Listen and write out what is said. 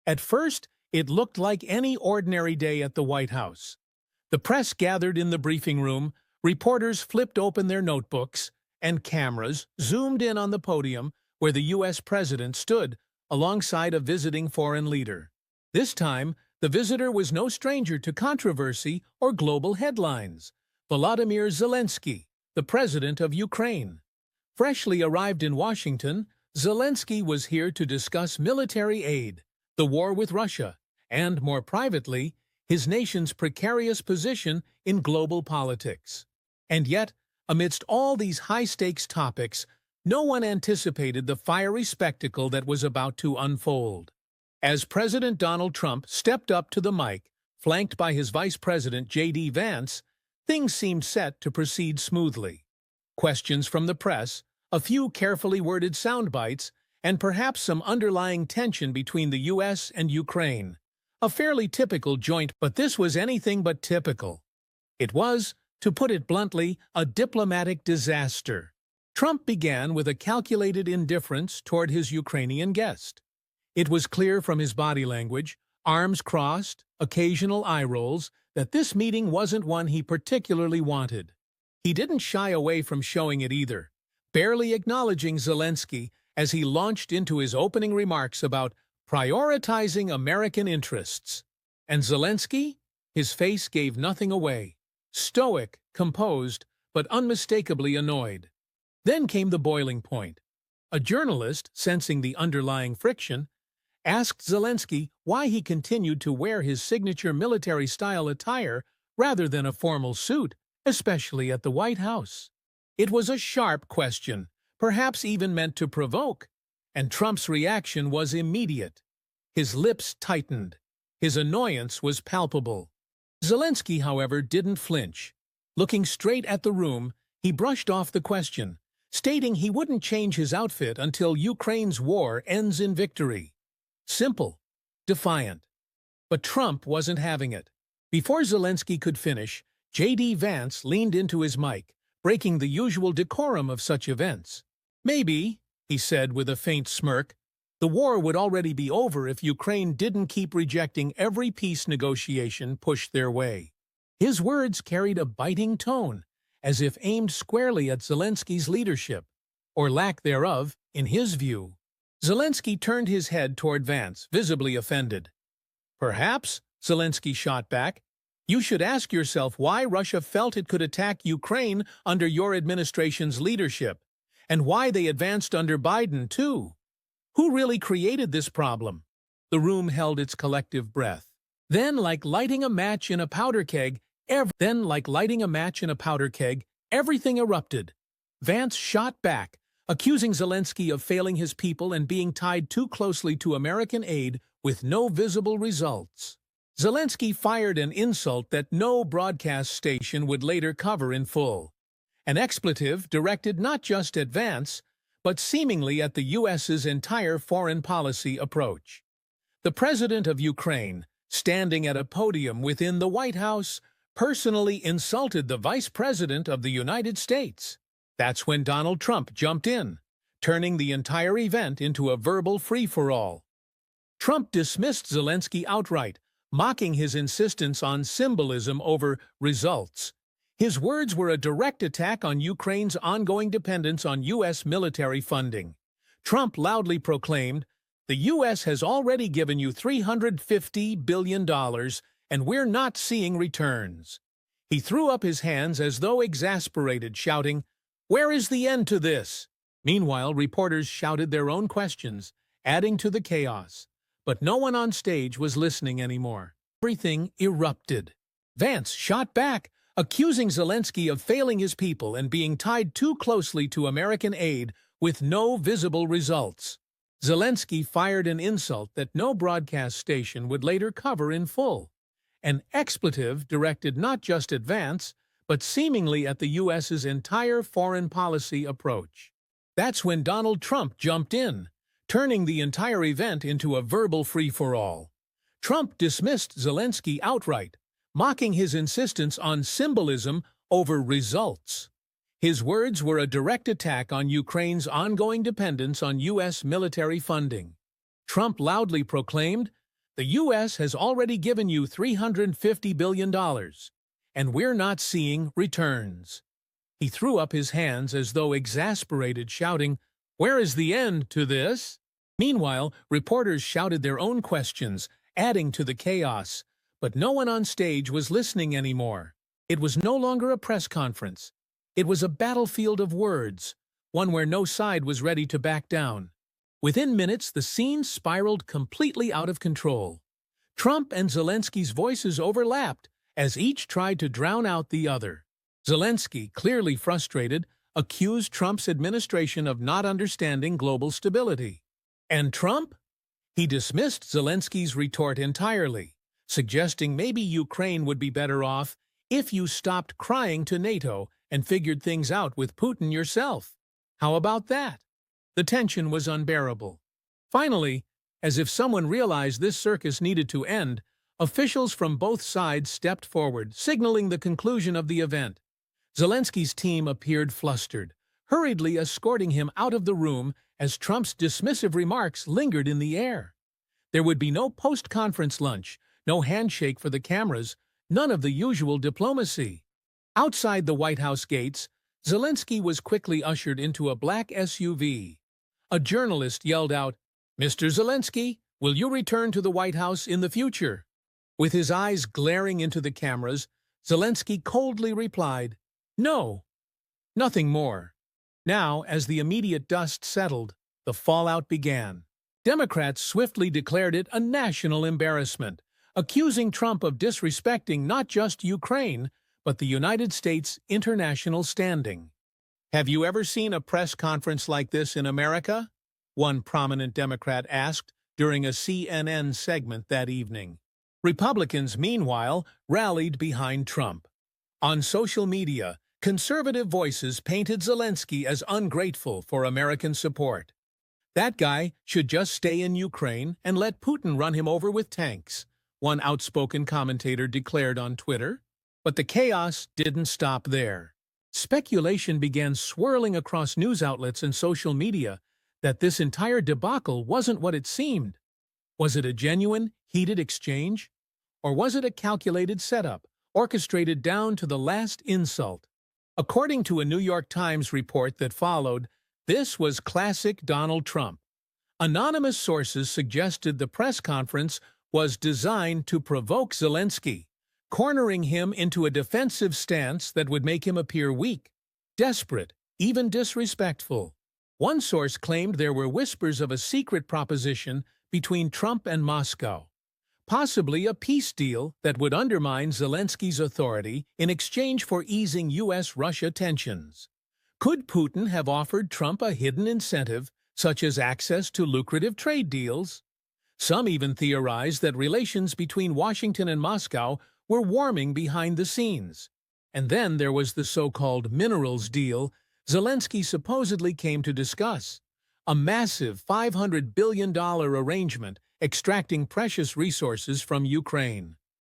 At first, it looked like any ordinary day at the White House. The press gathered in the briefing room, reporters flipped open their notebooks, and cameras zoomed in on the podium where the U.S. president stood alongside a visiting foreign leader. This time, the visitor was no stranger to controversy or global headlines. Volodymyr Zelensky, the president of Ukraine. Freshly arrived in Washington, Zelensky was here to discuss military aid, the war with Russia, and, more privately, his nation's precarious position in global politics. And yet, amidst all these high-stakes topics, no one anticipated the fiery spectacle that was about to unfold. As President Donald Trump stepped up to the mic, flanked by his Vice President J.D. Vance, things seemed set to proceed smoothly. Questions from the press, a few carefully worded sound bites, and perhaps some underlying tension between the U.S. and Ukraine. A fairly typical joint, but this was anything but typical. It was, to put it bluntly, a diplomatic disaster. Trump began with a calculated indifference toward his Ukrainian guest. It was clear from his body language, arms crossed, occasional eye rolls, that this meeting wasn't one he particularly wanted. He didn't shy away from showing it either, barely acknowledging Zelensky as he launched into his opening remarks about prioritizing American interests. And Zelensky? His face gave nothing away. Stoic, composed, but unmistakably annoyed. Then came the boiling point. A journalist, sensing the underlying friction, asked Zelensky why he continued to wear his signature military-style attire rather than a formal suit, especially at the White House. It was a sharp question, perhaps even meant to provoke, and Trump's reaction was immediate. His lips tightened. His annoyance was palpable. Zelensky, however, didn't flinch. Looking straight at the room, he brushed off the question, stating he wouldn't change his outfit until Ukraine's war ends in victory. Simple, defiant. But Trump wasn't having it. Before Zelensky could finish, J.D. Vance leaned into his mic, breaking the usual decorum of such events. Maybe, he said with a faint smirk, the war would already be over if Ukraine didn't keep rejecting every peace negotiation pushed their way. His words carried a biting tone, as if aimed squarely at Zelensky's leadership, or lack thereof, in his view. Zelensky turned his head toward Vance, visibly offended. Perhaps, Zelensky shot back, you should ask yourself why Russia felt it could attack Ukraine under your administration's leadership, and why they advanced under Biden, too. Who really created this problem? The room held its collective breath. Then, like lighting a match in a powder keg, everything erupted. Vance shot back, accusing Zelensky of failing his people and being tied too closely to American aid with no visible results. Zelensky fired an insult that no broadcast station would later cover in full. An expletive directed not just at Vance, but seemingly at the U.S.'s entire foreign policy approach. The president of Ukraine, standing at a podium within the White House, personally insulted the Vice President of the United States. That's when Donald Trump jumped in, turning the entire event into a verbal free-for-all. Trump dismissed Zelensky outright, mocking his insistence on symbolism over results. His words were a direct attack on Ukraine's ongoing dependence on U.S. military funding. Trump loudly proclaimed, "The U.S. has already given you $350 billion, and we're not seeing returns." He threw up his hands as though exasperated, shouting, "Where is the end to this?" Meanwhile, reporters shouted their own questions, adding to the chaos. But no one on stage was listening anymore. Everything erupted. Vance shot back, accusing Zelensky of failing his people and being tied too closely to American aid with no visible results. Zelensky fired an insult that no broadcast station would later cover in full. An expletive directed not just at Vance, but seemingly at the U.S.'s entire foreign policy approach. That's when Donald Trump jumped in, turning the entire event into a verbal free-for-all. Trump dismissed Zelensky outright, mocking his insistence on symbolism over results. His words were a direct attack on Ukraine's ongoing dependence on U.S. military funding. Trump loudly proclaimed, The U.S. has already given you $350 billion, and we're not seeing returns." He threw up his hands as though exasperated, shouting, "Where is the end to this?" Meanwhile, reporters shouted their own questions, adding to the chaos, but no one on stage was listening anymore. It was no longer a press conference. It was a battlefield of words, one where no side was ready to back down. Within minutes, the scene spiraled completely out of control. Trump and Zelensky's voices overlapped as each tried to drown out the other. Zelensky, clearly frustrated, accused Trump's administration of not understanding global stability. And Trump? He dismissed Zelensky's retort entirely, suggesting maybe Ukraine would be better off if you stopped crying to NATO and figured things out with Putin yourself. How about that? The tension was unbearable. Finally, as if someone realized this circus needed to end, officials from both sides stepped forward, signaling the conclusion of the event. Zelensky's team appeared flustered, hurriedly escorting him out of the room as Trump's dismissive remarks lingered in the air. There would be no post-conference lunch, no handshake for the cameras, none of the usual diplomacy. Outside the White House gates, Zelensky was quickly ushered into a black SUV. A journalist yelled out, "Mr. Zelensky, will you return to the White House in the future?" With his eyes glaring into the cameras, Zelensky coldly replied, "No, nothing more." Now, as the immediate dust settled, the fallout began. Democrats swiftly declared it a national embarrassment, accusing Trump of disrespecting not just Ukraine, but the United States' international standing. "Have you ever seen a press conference like this in America?" one prominent Democrat asked during a CNN segment that evening. Republicans, meanwhile, rallied behind Trump. On social media, conservative voices painted Zelensky as ungrateful for American support. "That guy should just stay in Ukraine and let Putin run him over with tanks," one outspoken commentator declared on Twitter. But the chaos didn't stop there. Speculation began swirling across news outlets and social media that this entire debacle wasn't what it seemed. Was it a genuine, heated exchange? Or was it a calculated setup, orchestrated down to the last insult? According to a New York Times report that followed, this was classic Donald Trump. Anonymous sources suggested the press conference was designed to provoke Zelensky, cornering him into a defensive stance that would make him appear weak, desperate, even disrespectful. One source claimed there were whispers of a secret proposition between Trump and Moscow, possibly a peace deal that would undermine Zelensky's authority in exchange for easing U.S.-Russia tensions. Could Putin have offered Trump a hidden incentive, such as access to lucrative trade deals? Some even theorized that relations between Washington and Moscow were warming behind the scenes. And then there was the so-called minerals deal Zelensky supposedly came to discuss, a massive $500 billion arrangement extracting precious resources from Ukraine.